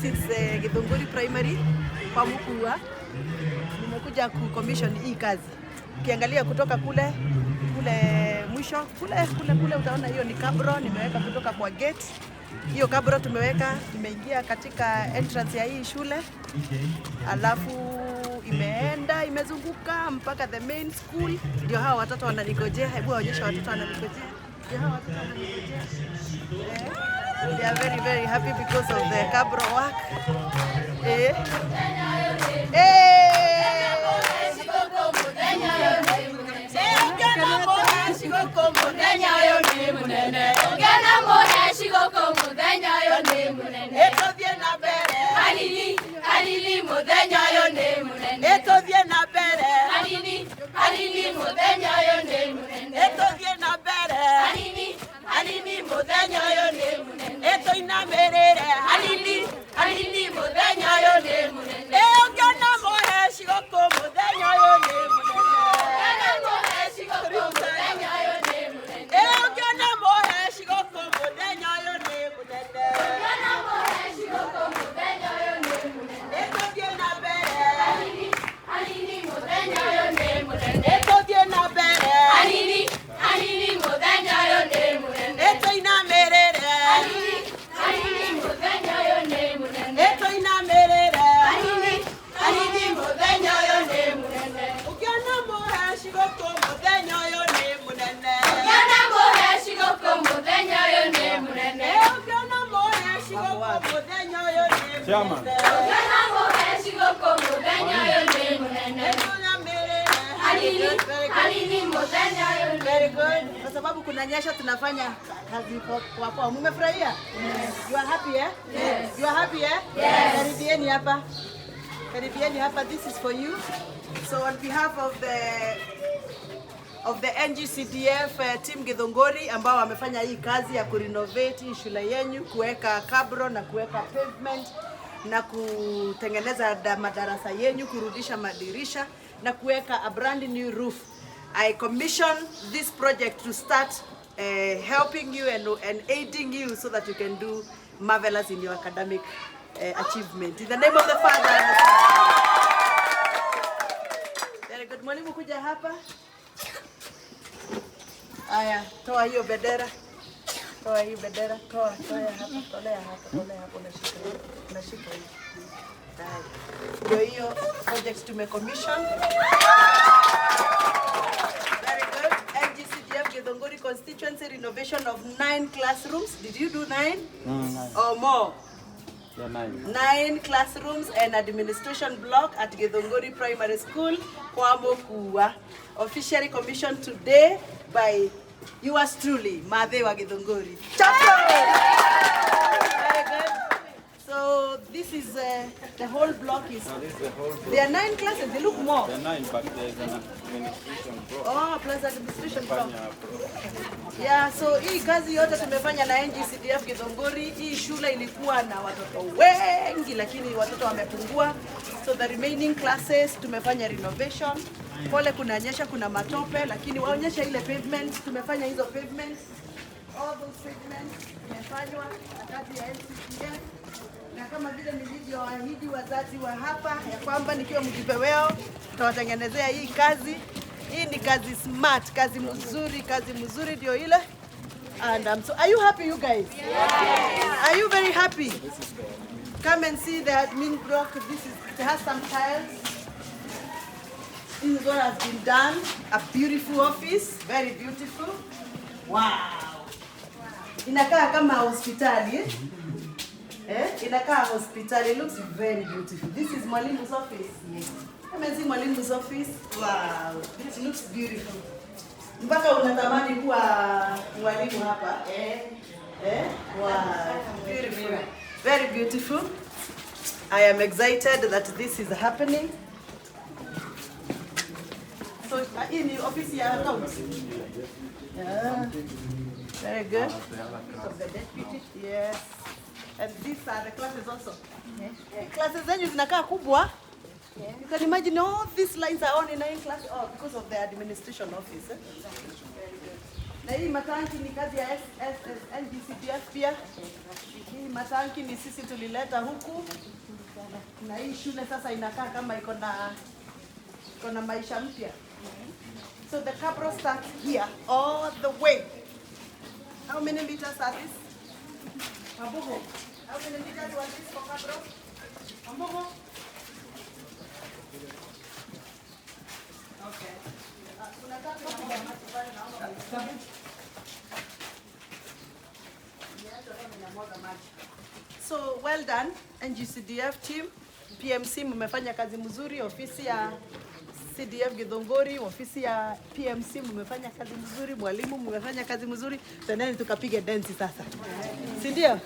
is Githunguri Primary kwa Mukua. Nimekuja ku-commission hii kazi. Ukiangalia kutoka kule mwisho kule utaona hiyo ni kabro nimeweka kutoka kwa gate. Hiyo kabro tumeingia katika entrance ya hii shule. Alafu imezunguka mpaka the main school. Ndio hao watoto wananigojea. Hebu waonyesha watoto wananigojea. Ndio hao watoto wananigojea. They are very, very happy because of the cabro work. Very good. Kwa sababu kuna nyesha tunafanya kazi kwa. Mmefurahia? You are happy eh? Yes. You are happy eh? Yes. Karibieni hapa. This is for you. So on behalf of the NGCDF team Githunguri ambao wamefanya hii kazi ya kurenovate shule yenu, kuweka kabro na kuweka pavement na kutengeneza madarasa yenu, kurudisha madirisha na kuweka a brand new roof. I commission this project to start helping you and aiding you so that you can do marvelous in your academic achievement. In the name of the Father and the Son. Very good. Mwalimu kuja hapa. Aya, toa hiyo bendera. Toa hiyo bendera. Toa hapa. Tolea hapa. Unashika hiyo. Ndio hiyo project tumecommission. Very good. NGCDF Githunguri constituency renovation of 9 classrooms. Did you do 9? 9. Or more? Yeah, 9. 9 classrooms and administration block at Githunguri Primary School, kwa Mukua. Officially commissioned today by yours truly, Mathe wa Githunguri. Very good. So this is the whole block is. This is the whole block. There are 9 classes. They look more. There are 9, but there's an administration block. Oh, plus administration block. Yeah, so hii kazi yote tumefanya na NGCDF Githunguri. Hii shule ilikuwa na watoto wengi lakini watoto wamepungua. So the remaining classes tumefanya renovation. Pole kunanyesha, kuna matope lakini waonyesha ile pavement. Tumefanya hizo pavements. All those pavements tumefanywa na kazi ya NGCDF. Na kama vile nilivyoahidi wazazi wa hapa ya kwamba nikiwa mjumbe wao tutawatengenezea hii kazi. Hii ni kazi smart, kazi mzuri ndio ile. And so are you happy you guys? Yes. Are you very happy? Come and see the admin block. It has some tiles. This is what has been done. A beautiful office, very beautiful. Wow. Inakaa kama hospitali eh? Inakaa hospitali. It looks very beautiful. This is Mwalimu's office. Yes. Come and see Mwalimu's office. Wow. This looks beautiful. Mpaka unatamani kuwa mwalimu hapa. Wow. Beautiful. Very beautiful. I am excited that this is happening. So in the office ya accounts. Yeah. Very good. Of the deputy. Yes. And these are the classes also. Classes zenyu zinakaa kubwa. You can imagine all these lines are only 9 classes. Oh, because of the administration office. Very good. Na hii matanki ni kazi ya NGCDF pia. Hii matanki ni sisi tulileta huku. Na hii shule sasa inakaa kama iko na maisha mpya. So the Kabro starts here all the way. How many meters are this? Mabugo. How many meters was this for Kabro? Mabugo. Okay. So well done NGCDF team. PMC mmefanya kazi mzuri, ofisi ya CDF Githongori, ofisi ya PMC mmefanya kazi mzuri, mwalimu mmefanya kazi mzuri. Tendeni tukapige dance sasa. Si ndio?